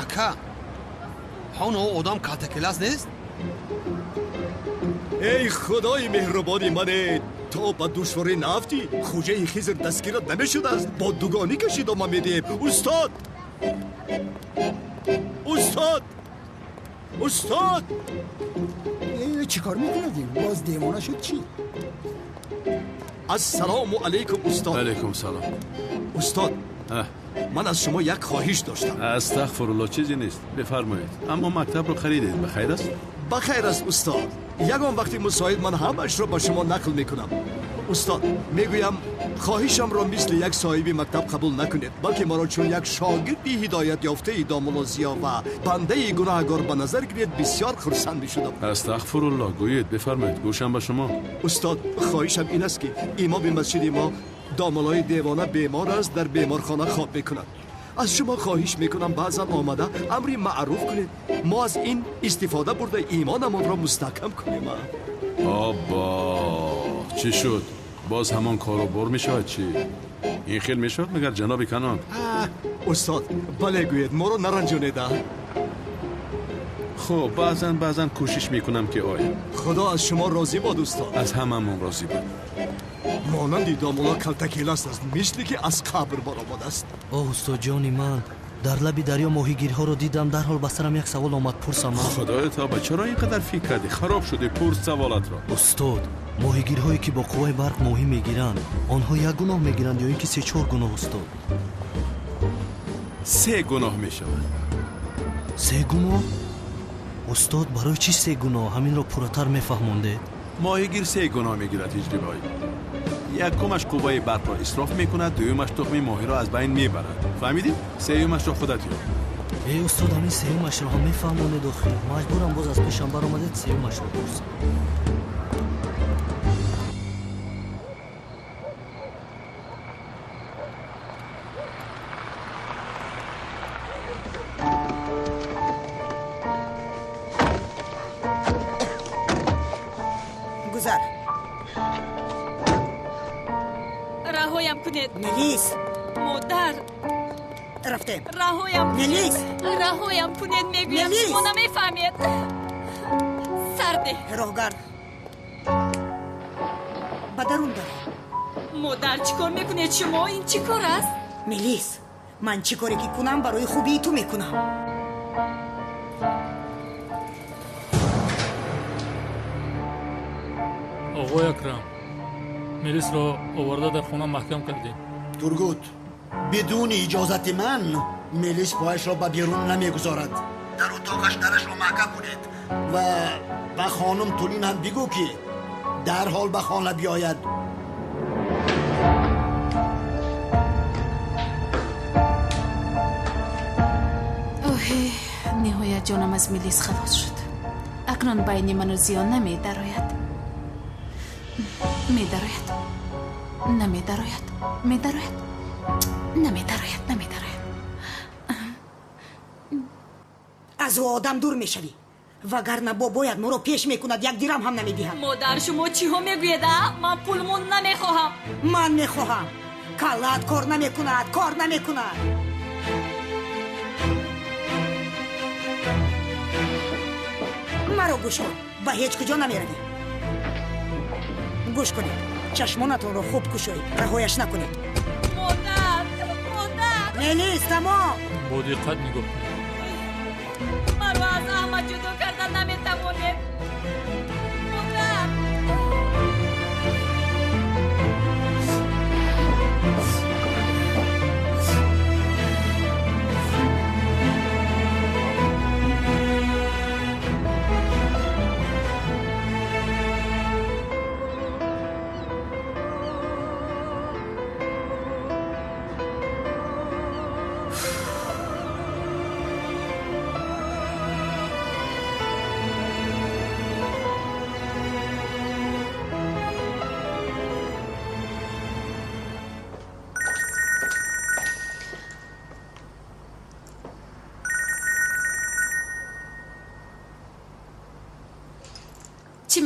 O: اکا هون او آدم کاتکلاس نیست؟
L: ای خدای مهربانی منه، تا با دشواری نفتی خوجه خیزر دستگیرت نمیشد است. با دوگانی کشید ما میدیم. استاد استاد استاد
A: چی کار میکنید؟ باز دیوانه شد چی؟
L: السلام علیکم استاد.
F: علیکم سلام.
L: استاد من از شما یک خواهش داشتم.
F: استغفرالله چیزی نیست، بفرمایید. اما مکتب رو خریدید، بخیر است؟
L: بخیر است استاد. یگان وقتی مسائل من همش را با شما نقل میکنم. استاد میگویم خواهشم را مثل یک صاحب مکتب قبول نکنید، بلکه مرا چون یک شاگردی هدایت یافته داملازیا و بنده گناهگار به نظر گیرید بسیار خرسند میشدم.
F: استغفرالله گویید، بفرمایید، گوشم به شما.
L: استاد خواهشم این است که امام مسجد ما داملای دیوانه بیمار است، در بیمارخانه خواب میکند. از شما خواهش میکنم بعضا آمده امری معروف کنید، ما از این استفاده برده ایمانمان را مستحکم کنیم.
F: آبا چی شد؟ باز همان کارو بر میشود چی؟ این خیل میشود مگر جناب کنان؟
L: استاد بله گوید، ما رو نرنجانیده.
F: خب بعضا کوشش میکنم که آیم.
L: خدا از شما راضی باد استاد.
F: از هممون راضی باد.
L: مانندی دامولا کلتکیلاس است، مثلی که از قبر برآمده است.
E: اوه استاد جانی من در لبی دریا ماهیگیرها رو دیدم، در حال بسرم یک سوال آمد پرسم.
F: خدای تا چرا اینقدر فکر کردی؟ خراب شده، پرس سوالات را.
E: استاد ماهیگیرهایی که با قوای برق ماهی میگیرند آنها یک گناه میگیرند یا اینکه 3-4 گناه؟ استاد
F: 3 گناه میشوند.
E: 3 گناه؟ استاد برای چی 3 گناه؟ همین را پورتر میفهمونده.
F: ماهیگیر 3 گناه میگیرد تجربه‌ای. یکمش قوای برق را اسراف میکند، دومش تخم ماهی را از بین میبرد. فهمیدی؟ سومش را خودت یاد.
E: ای استاد همین سومش را هم میفهمونه داخل. مجبورم باز از پیشم برآمده سومش را پرسم.
N: گذر
R: رهایم کنید.
N: ملیس
R: مادر
N: رفتیم.
R: رهایم کنید.
N: ملیس
R: رهایم کنید. میگویم شما نمیفهمید. سرده
N: راهگرد بدرون داره.
R: مادر چیکار میکنید شما؟ این چی کار است؟
N: ملیس من چی کاری که کنم برای خوبی تو میکنم.
U: آقای اکرم ملیس را آورده در خونه محکم کردیم.
A: ترگوت بدون اجازت من ملیس پایش را به بیرون نمیگذارد. در اتاقش درش را محکم کنید و به خانم تولین هم بگو که در حال به خانه بیاید.
I: اوه نهایت جانم از ملیس خلاص شد. اکنون بین من و زیان نمیدراید. نمیدراید.
N: از او آدم دور میشوی وگرنه بابایت ما رو پیش میکند، یک دیرم هم نمیدیهم.
R: مادر شما چی ها میگوید؟ من پولمون نمیخواهم.
N: من میخواهم. کلت کار نمیکند. مرا گوش کن، به هیچ کجا نمیروی. گوش کنید، چشمانتون رو خوب کشوید، رهایش نکنید.
R: مادر
N: ملیس تمام.
U: با دقت نگاه کنید.
R: مرا از احمد جدا کردن نمیتوانید. مادر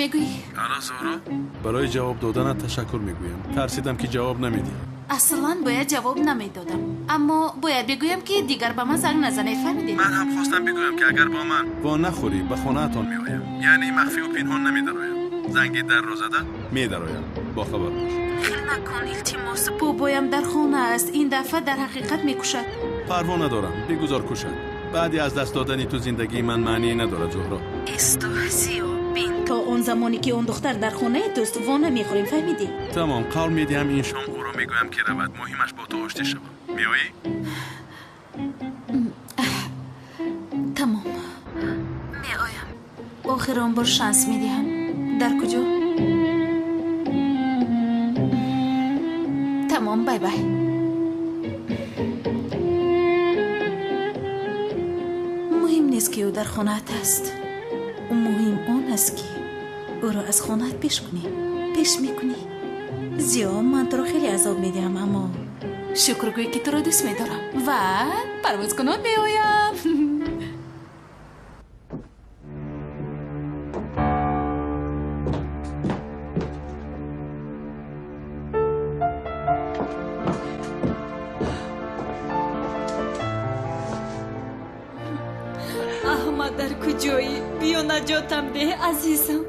I: میگویی؟
F: حالا زهرا برای جواب دادنت تشکر میگویم. ترسیدم که جواب نمیدی.
I: اصلا باید جواب نمیدادم، اما باید بگویم که دیگر به من زنگ نزنید. فهمیدید؟
F: من هم خواستم بگویم که اگر با من وا نخوری به خانه اتان میآیم، یعنی مخفی و پنهان نمیدرایم. زنگ در رو زدن میدرایم. با خبر باش.
I: خیلی نکن التماس. بابایم در خانه است. این دفعه در حقیقت میکشد.
F: پروا ندارم، بگذار کشد. بعدی از دست دادنی تو زندگی من معنی ندارد زهرا.
I: استوزیو بین تا اون زمانی که اون دختر در خانه توست وا نمیخوریم. فهمیدی؟
F: تمام، قول میدیم این شام او رو میگویم که رود. مهمش با تو آشتی شوم. میایی؟
I: تمام میآیم. آخرین بار شانس میدهم. در کجا؟ تمام، بای بای. مهم نیست که او در خانه‌ات است. مهم اون است که او را از خانه‌ات پیش میکنی. زیاد من تو را خیلی عذاب میدهم، اما شکرگویی که تو را دوست میدارم و پرواز کنان میآیم.
P: احمد در کجایی؟ بیا نجاتم ده عزیزم.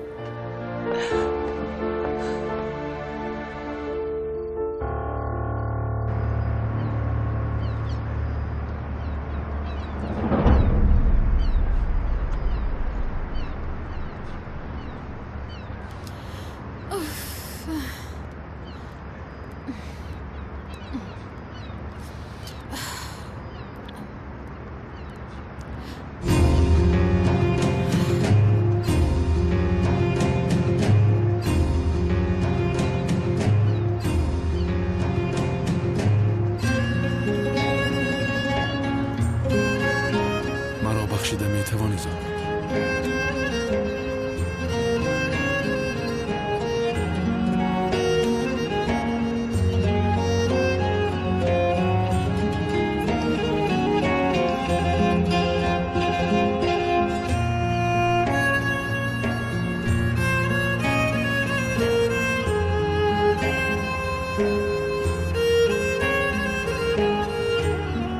F: بخشیده میتوانی زهرا.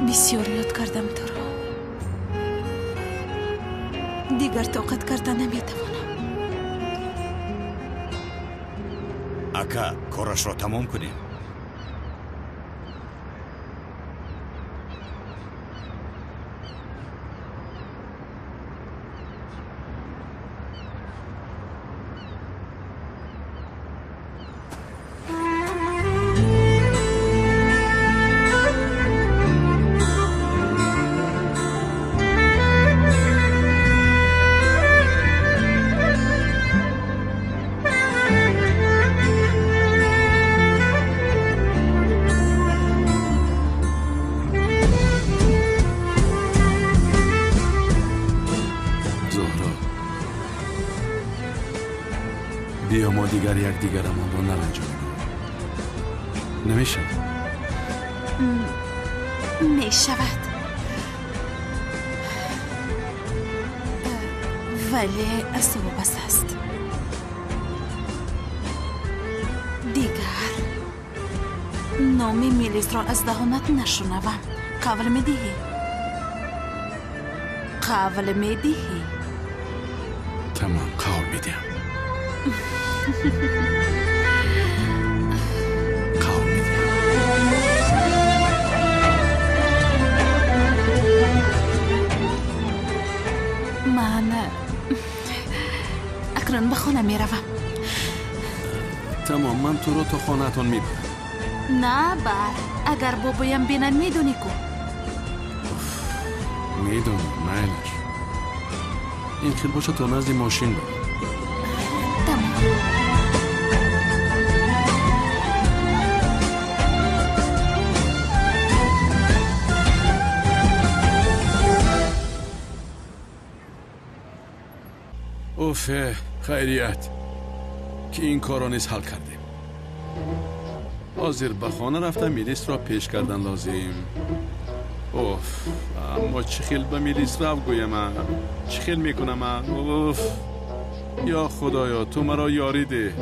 I: بسیار یاد کردم تو را. دیگر طاقت کردن نمیتوانم.
C: اکا کارش را تمام کنیم. بیا ما دیگر یک دیگرمان را نرنجانیم. نمیشه؟
I: میشود، ولی از تو وابسته است. دیگر نام میلیس را از دهانت نشنوم. قول میدهی؟ قول میدهی؟
F: تمام، قول میدیم. قول میدیم.
I: من اکنون به خانه میروم.
F: تمام، من تو رو تا خانه اتون میبرم.
I: نه اگر بابایم بینن میدونی کو.
F: میدونم، میلش. این خیلی باشه تا نزدی ماشین برم. اوف، خیریت که این کارو نیز حل کردیم. حاضر به خانه رفتم میلیس را پیش کردن لازم. اوف، اما چه خیل به میلیس رو گویم، چه خیل میکنم. اوف، یا خدایا تو مرا یاری ده.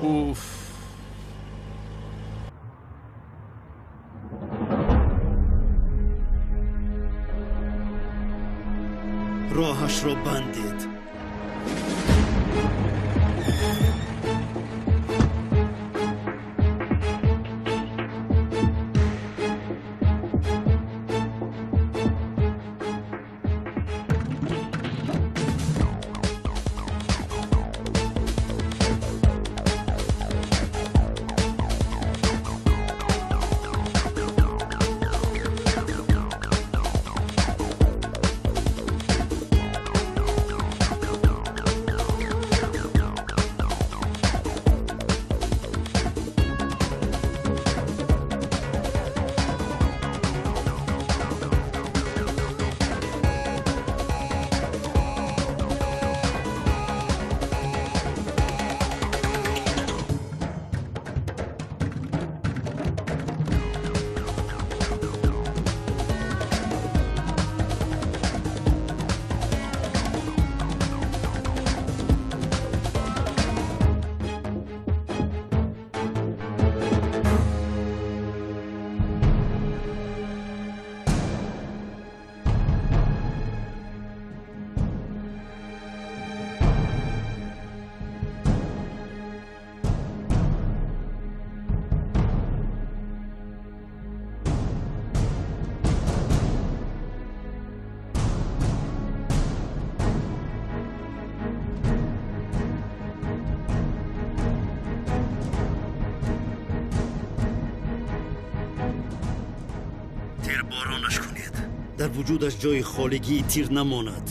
F: اوف.
L: راهش را بندید. تیر بارانش کنید. در وجودش جای خالگی تیر نماند.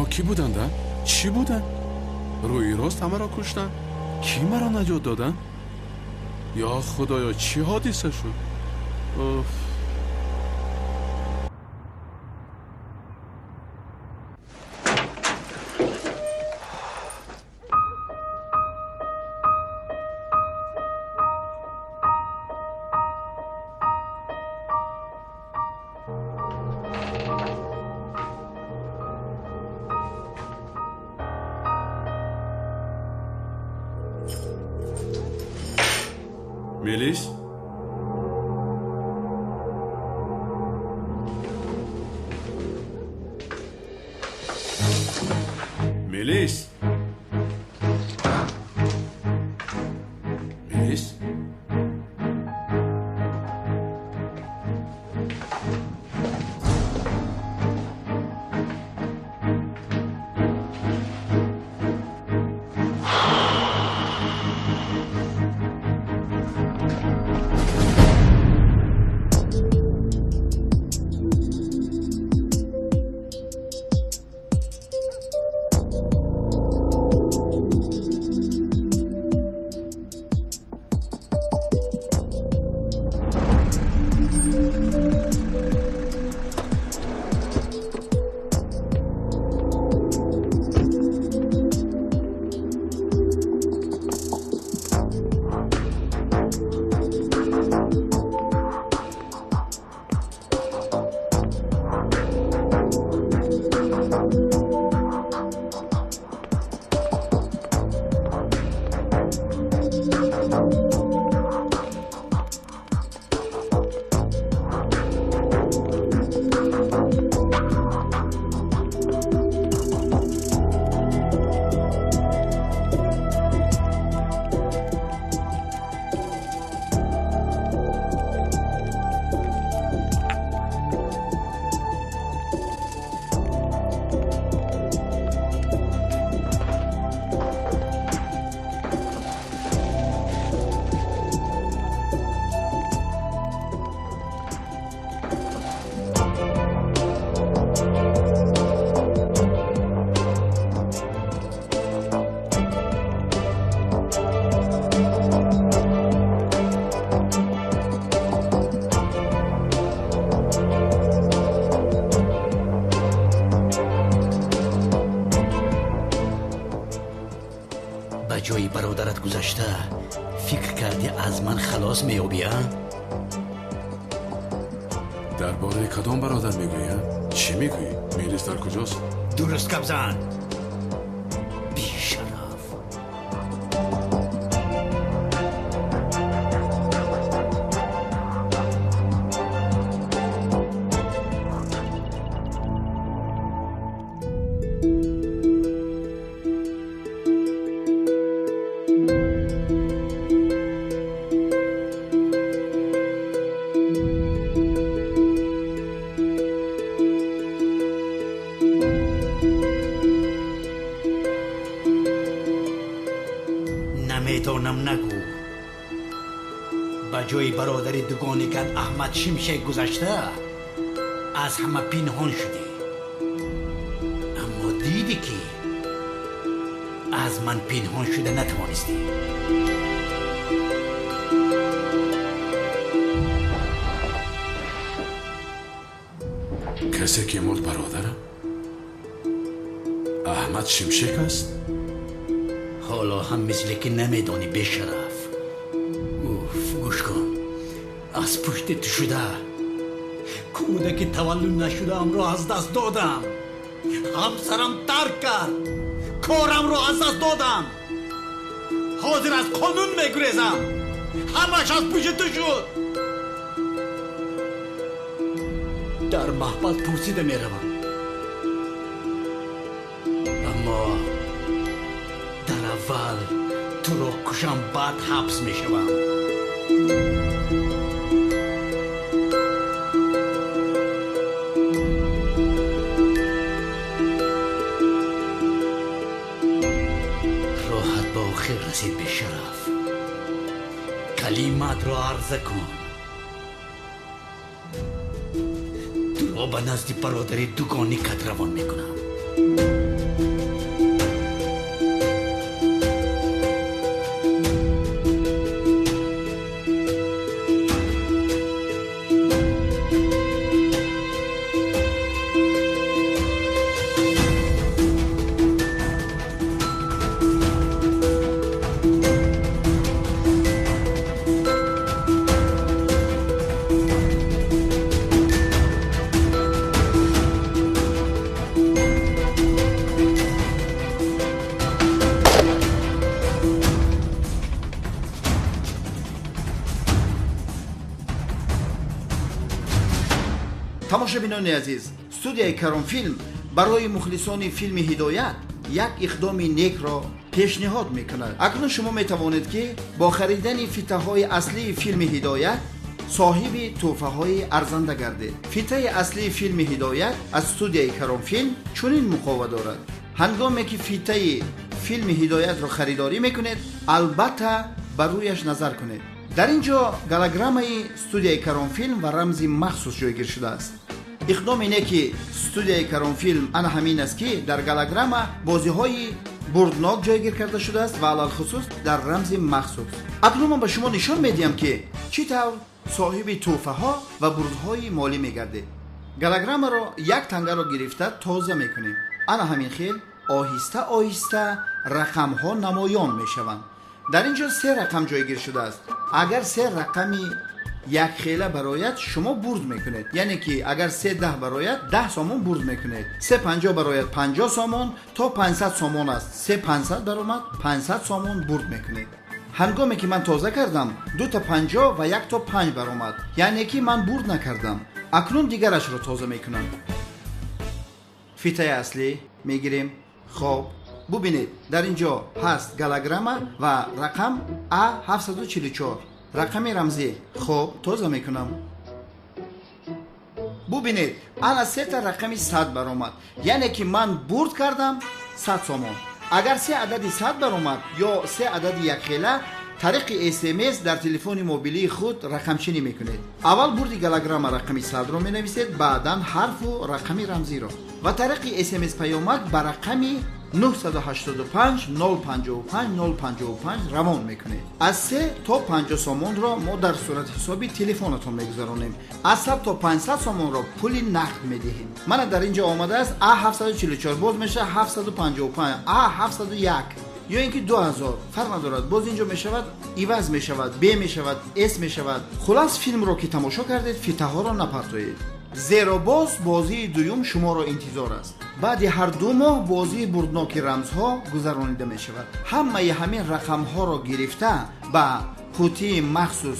F: کی بودند؟ چی بودن؟ روی راست همه را کشتن؟ کی مرا نجات دادن؟ یا خدایا چی حادثه شد؟ اوف. میلیس؟ میلیس؟ میلیس؟
A: جای برادرت گذشته فکر کردی از من خلاص میابی؟
F: درباره کدام برادر میگویم؟ چی میگویی؟ میلیس در کجاست؟
A: درست کبزن بیشرف. نمیتونم نگو با جای برادر دوگانی که احمد شمشک گذشته از همه پنهان شدی، اما دیدی که از من پنهان شده نتوانستی.
F: کسی که مرد برادرم؟ احمد شمشک است؟
A: حالا هم مثل که نمیدانی بیشرف. اوف گوش کن، از پشت تو شده کودک تولد نشده ام را از دست دادم، همسرم ترک کرد، کارم را از دست دادم، حاضر از قانون میگریزم، همش از پشت تو شد. در محبت پرسیده میروم، اما در اول تو را کشم بعد حبس میشوم. راحت با آخر رسید به شرف. کلمات را عرضه کن. تو را به نزد برادر دوگانی کت روان میکنم.
T: тамошобинони азиз, студияи Карон филм барои мухлисони филми ҳидоят як иқдоми некро пешниҳод мекунад. акнун шумо метавонед ки бо харидани фитаҳои аслии филми ҳидоят соҳиби тӯҳфаҳои арзанда гардед. фитаи аслии филми ҳидоят аз студияи Карон филм чунин муқова дорад: ҳангоме ки фитаи филми ҳидоятро харидорӣ мекунед, албатта ба рӯяш назар кунед. дар ин ҷо голограммаи студияи Карон филм ва рамзи махсус ҷойгир шудааст. иқдом ине ки студияи Карон филм ана ҳамин аст ки дар голограмма бозиҳои бурднок ҷойгир карда шудааст ва алалхусус дар рамзи махсус. акнун ман ба шумо нишон медиҳам ки чӣ тавр соҳиби тӯҳфаҳо ва бурдҳои молӣ мегардед. голограммаро як тангаро гирифта тоза мекунем. ана ҳамин хел оҳиста оҳиста рақамҳо намоён мешаванд. дар ин ҷо 3 рақам ҷойгир шудааст. агар 3 рақами якхела барояд шумо бурд мекунед, яъне ки агар 3 барояд 10 сомон бурд мекунед, 350 барояд 50 сомон то 500 сомон аст. 3500 баромад 500 сомон бурд мекунед. ҳангоме ки ман тоза кардам 2 та 50 ва 1 то 5 баромад, яъне ки ман бурд накардам. акнун дигарашро тоза мекунам. фитаи аслӣ мегирем. хоб бубинед, дар ин ҷо ҳаст голограмма ва рақам А744, рақами рамзӣ. хоб тоза мекунам. бубинед, ана 3 та рақами 100 баромад, яъне ки ман бурд кардам 100 сомон. агар 3 адади 100 баромад ё 3 адади якхела, тариқи SMS дар телефони мобилии худ рақамчинӣ мекунед. аввал бурди голограмма рақами 100-ро менависед, баъдан ҳарфу рақами рамзиро ва тариқи SMS паёмак ба рақами 985 055 055 равон мекунед. аз 3 то 50 сомонро мо дар сурати ҳисоби телефонатон мегузаронем. аз 100 то 500 сомонро пули нақд медиҳем. мана дар ин ҷо омадааст A744, боз меша 755, A701, یا اینکه 2000 فرق ندارد. باز اینجا میشود ایواز میشود، ب میشود، اس میشود. خلاص فیلم رو که تماشا کردید فیته ها رو نپرتویید، زیرا باز بازی دوم شما را انتظار است. بعد هر 2 ماه بازی بردناک رمزها گذرانیده می شود. همه همین رقم ها را گرفته با قوطی مخصوص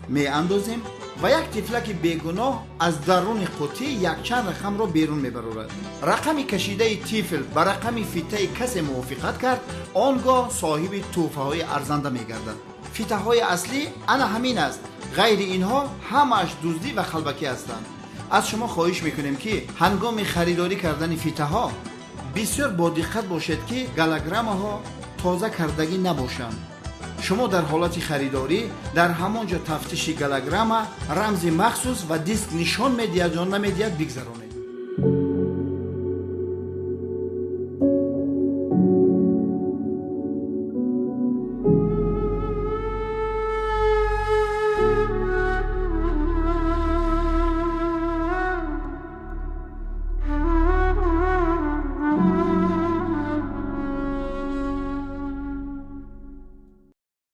T: می اندازیم و یک تفلک بیگناه از درون قوطی یک چند رقم را بیرون می برورد. رقم کشیده تیفل با رقم فیته کسی موافقت کرد، آنگاه صاحب توفه های ارزنده می گردد. فیته های اصلی انا همین است، غیر اینها همش دزدی و خلبکی هستند. از شما خواهش میکنیم که هنگام خریداری کردن فیته ها بسیار با دقت باشید که گالگرام ها تازه کردگی نباشند. شما در حالت خریداری در همانجا تفتیش گالگرام رمز مخصوص و دیسک نشان میدهد یا نمیدهد بگذرانید.